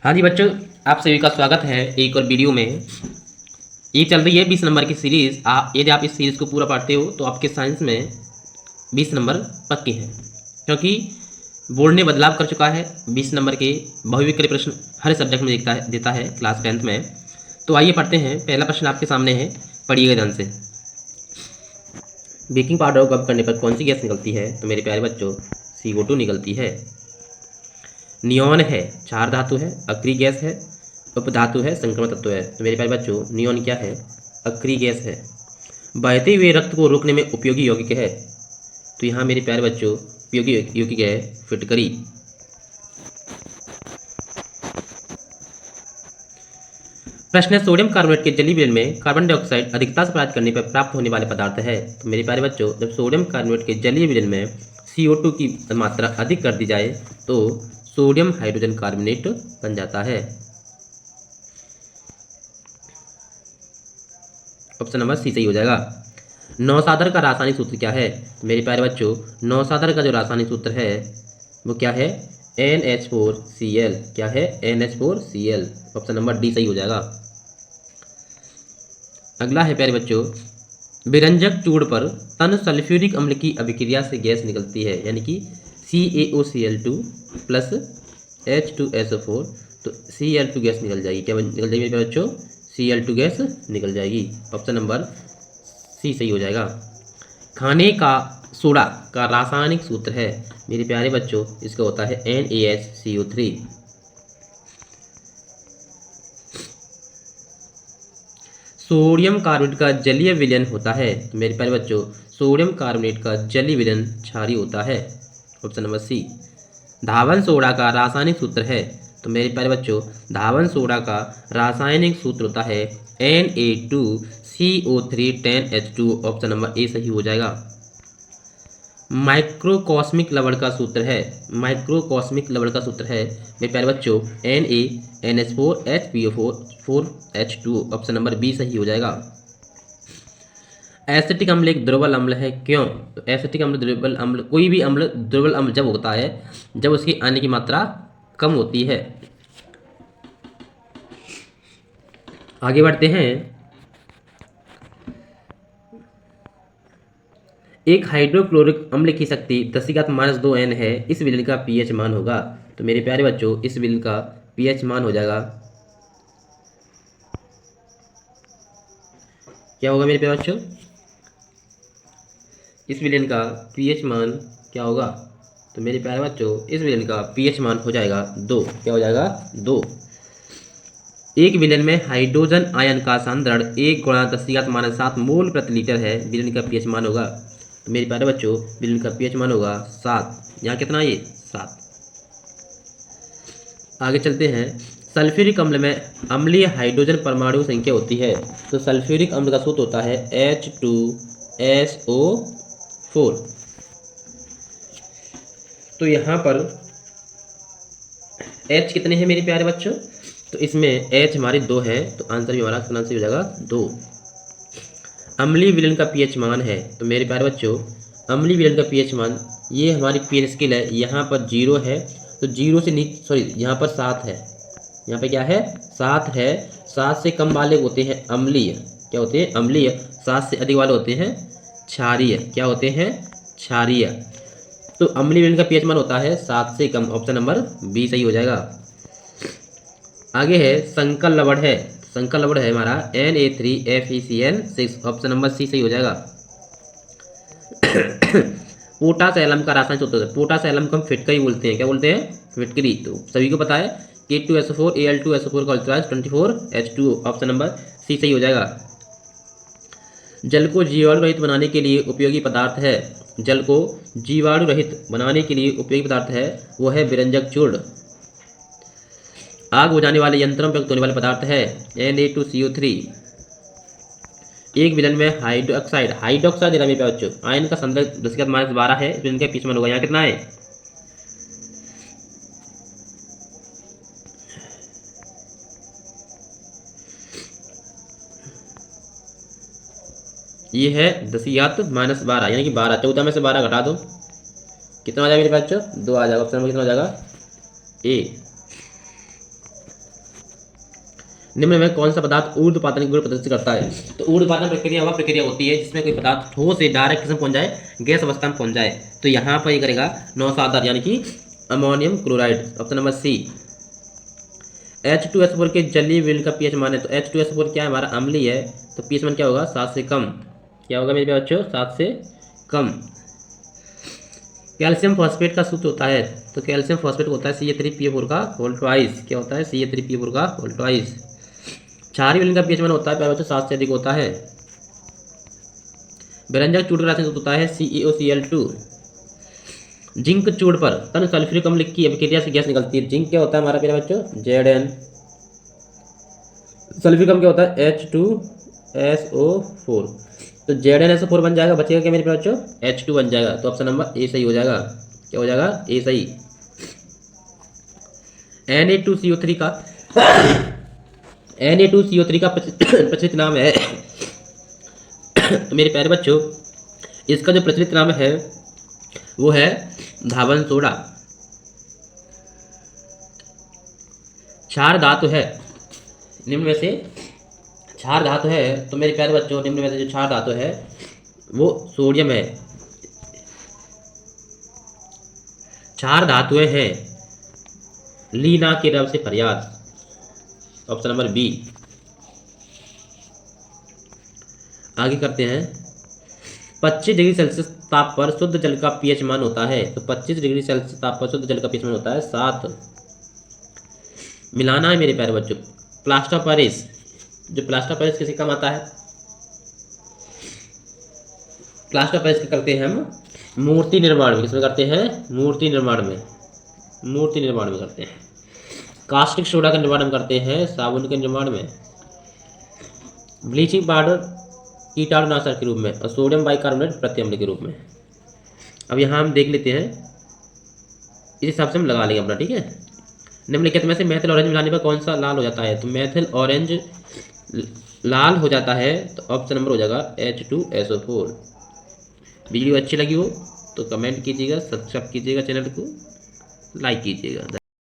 हाँ जी बच्चों, आप सभी का स्वागत है एक और वीडियो में। ये चल रही है 20 नंबर की सीरीज़। यदि आप इस सीरीज़ को पूरा पढ़ते हो तो आपके साइंस में 20 नंबर पक्के हैं, क्योंकि बोर्ड ने बदलाव कर चुका है। 20 नंबर के बहुविकल्पीय प्रश्न हर सब्जेक्ट में देता है क्लास 10th में। तो आइए पढ़ते हैं। पहला प्रश्न आपके सामने है, पढ़िएगा ध्यान से। बेकिंग पाउडर को गर्म करने पर कौन सी गैस निकलती है? तो मेरे प्यारे बच्चों, CO2 निकलती है। नियॉन है, क्षार धातु है, अक्रिय गैस है, उपधातु है, संक्रमण तत्व है। तो मेरे प्यारे बच्चों, नियॉन क्या है? अक्रिय गैस है। बहते हुए रक्त को रोकने में उपयोगी यौगिक है। तो यहाँ मेरे प्यारे बच्चों, उपयोगी यौगिक है फिटकरी। प्रश्न है, सोडियम कार्बोनेट के जलीय विलयन में कार्बन डाइऑक्साइड अधिकता से प्रयास करने पर प्राप्त होने वाले पदार्थ है। तो मेरे प्यारे बच्चों, जब सोडियम कार्बोनेट के जलीय विलयन में CO2 की मात्रा अधिक कर दी जाए तो सोडियम हाइड्रोजन कार्बोनेट बन जाता है। ऑप्शन नंबर सी सही हो जाएगा। नौसादर का रासायनिक सूत्र क्या है? तो मेरे प्यारे बच्चों, नौसादर का जो रासायनिक सूत्र है वो क्या है? NH4Cl। क्या है? NH4Cl। ऑप्शन नंबर डी सही हो जाएगा। अगला है प्यारे बच्चों, विरंजक चूड़ पर तन सल्फ्यूरिक अम्ल की अभिक्रिया से गैस निकलती है, यानी कि CaOCl2 प्लस H2SO4। तो Cl2 गैस निकल जाएगी। क्या निकल जाएगी मेरे बच्चों? Cl2 गैस निकल जाएगी। ऑप्शन नंबर सी सही हो जाएगा। खाने का सोडा का रासायनिक सूत्र है मेरे प्यारे बच्चों, इसका होता है NaHCO3। सोडियम कार्बोनेट का जलीय विलयन होता है। तो मेरे प्यारे बच्चों, सोडियम कार्बोनेट का जलीय विलयन क्षारीय होता है। Option number c. धावन सोडा का रासायनिक सूत्र है। तो मेरे प्यारे बच्चों, धावन सोडा का रासायनिक सूत्र होता है Na2CO3 ऑप्शन नंबर ए सही हो जाएगा। माइक्रोकॉस्मिक लवण का सूत्र है, माइक्रोकॉस्मिक लवण का सूत्र है मेरे प्यारे बच्चों NaNH4HPO4H2। ऑप्शन नंबर बी सही हो जाएगा। एसिटिक अम्ल एक दुर्बल अम्ल है, क्यों? तो एसिटिक अम्ल दुर्बल अम्ल, कोई भी अम्ल दुर्बल अम्ल जब होता है जब उसकी आने की मात्रा कम होती है। आगे बढ़ते हैं। एक हाइड्रोक्लोरिक अम्ल की शक्ति 10⁻² है। इस विलयन का pH मान होगा। तो मेरे प्यारे बच्चों, इस विलयन का pH मान हो जाएगा, क्या होगा मेरे प्यारे बच्चों? इस विलयन का pH मान क्या होगा? तो मेरे प्यारे बच्चों, इस विलयन का pH मान हो जाएगा 2। क्या हो जाएगा? 2। एक विलयन में हाइड्रोजन आयन का सांद्रण 1 × 10⁻7 मोल प्रति लीटर है। विलयन का pH मान होगा, तो मेरे प्यारे बच्चों, विलयन का pH मान होगा 7। यहाँ कितना? ये 7। आगे चलते हैं। सल्फ्यूरिक अम्ल में अम्लीय हाइड्रोजन परमाणु संख्या होती है। तो सल्फ्यूरिक अम्ल का सूत्र होता है H2SO4। तो यहाँ पर H कितने हैं मेरे प्यारे बच्चों? तो इसमें H हमारी 2 है, तो आंसर भी हमारा आंसर हो जाएगा 2। अम्लीय विलयन का pH मान है। तो मेरे प्यारे बच्चों, अम्लीय विलयन का pH मान, ये हमारी pH स्केल है, यहाँ पर 0 है, तो 0 से नीचे, सॉरी यहाँ पर 7 है। यहाँ पे क्या है? 7 है। 7 से कम वाले होते हैं अम्लीय। क्या होते हैं? अम्लीय। 7 से अधिक वाले होते हैं क्षारीय। क्या होते हैं? क्षारीय। तो अम्लीय विलयन का pH मान होता है 7 से कम। ऑप्शन नंबर बी सही हो जाएगा। आगे है संकर लवण है, संकर लवण है हमारा Na3FeCl6। ऑप्शन नंबर सी सही हो जाएगा। पोटास एलम का रासायनिक सूत्र है। पोटास एलम को हम फिटकरी बोलते हैं। क्या बोलते हैं? फिटकरी। तो सभी को पता है K2SO4 Al2SO4 का अल्ट्राज 24H2। ऑप्शन नंबर सी सही हो जाएगा। जल को जीवाणु रहित बनाने के लिए उपयोगी पदार्थ है, जल को जीवाणु रहित बनाने के लिए उपयोगी पदार्थ है वो है विरंजक चूर्ण। आग बुझाने वाले यंत्रों में प्रयुक्त होने वाले पदार्थ है Na2CO3। एक विलयन में हाइड्रोक्साइड, हाइड्रोक्साइड दे रहा है मेरे बच्चों, आयन का संदर्भ 10⁻12 है। इनका pH मान होगा, यहाँ कितना है? ये है 10⁻12, यानी कि 12। 14 में से 12 घटा दो, कितना आ जाएगा मेरे बच्चों? 2 आ जाएगा। ऑप्शन नंबर कितना हो जाएगा? ए। निम्न में कौन सा पदार्थ ऊर्ध्वपातन गुण प्रदर्शित करता है? तो ऊर्ध्वपातन प्रक्रिया वह प्रक्रिया होती है जिसमें कोई पदार्थ ठोस से डायरेक्ट किस्म पहुंच जाए, गैस अवस्था में पहुंच जाए। तो यहाँ पर ये करेगा नौसादार यानी कि ammonium chloride, option number C. H2SO4 के जलीय विलयन का पीएच मान है, तो H2SO4 क्या है हमारा अम्लीय है, तो पीएच मान क्या होगा 7 से कम। क्या होगा मेरे बच्चों 7 से कम। कैल्शियम फॉस्फेट का सूत्र होता है, तो कैल्शियम फॉस्फेट होता है CA3PO4 का होल ट्वाइस। क्या होता है CA3PO4 का होल ट्वाइस। क्षारीय विलयन का पीएच मान होता है प्यारे बच्चों 7 से अधिक होता है। बेरंजक चूड़ का रासायनिक सूत्र होता है CeOCl2। जिंक चूड़ पर तन सल्फ्यूरिक अम्ल की अभिक्रिया से गैस निकलती है। जिंक क्या होता है हमारा प्यारे बच्चों Zn। सल्फ्यूरिक अम्ल क्या होता है H2SO4। तो ZnSO4 बन जाएगा, बचेगा क्या मेरे प्यारे बच्चों H2 बन जाएगा। तो ऑप्शन नंबर ए सही हो जाएगा। क्या हो जाएगा ए सही। Na2CO3 का Na2CO3 का प्रचलित नाम है मेरे प्यारे बच्चों, इसका जो प्रचलित नाम है वो है धावन सोडा। क्षार धातु है, निम्न में से क्षार धातु है, तो मेरे प्यारे बच्चों निम्न में से जो क्षार धातु है वो सोडियम है। क्षार धातुएं हैं लीना के रब से फरियाद, ऑप्शन नंबर बी। आगे करते हैं 25 डिग्री सेल्सियस ताप पर शुद्ध जल का पीएच मान होता है, तो 25 डिग्री सेल्सियस ताप पर शुद्ध जल का पीएच मान होता है 7। मिलाना है मेरे प्यारे बच्चों प्लास्टर ऑफ पेरिस, जो प्लास्टर ऑफ पेरिस किसी काम आता है, प्लास्टर ऑफ पेरिस करते हैं हम मूर्ति निर्माण में। किसमें करते हैं मूर्ति निर्माण में, मूर्ति निर्माण में करते हैं। कास्टिक सोडा का निर्माण हम करते हैं साबुन के निर्माण में। ब्लीचिंग पाउडर कीटाणुनाशक के रूप में और सोडियम बाइकार्बोनेट प्रत्यम्ल के रूप में। अब यहाँ हम देख लेते हैं, इस हिसाब से हम लगा लेंगे अपना, ठीक है। निम्नलिखित में से मेथिल ऑरेंज मिलाने पर कौन सा लाल हो जाता है? तो मेथिल ऑरेंज लाल हो जाता है, तो ऑप्शन नंबर हो जाएगा H2SO4। वीडियो अच्छी लगी हो तो कमेंट कीजिएगा, सब्सक्राइब कीजिएगा, चैनल को लाइक कीजिएगा।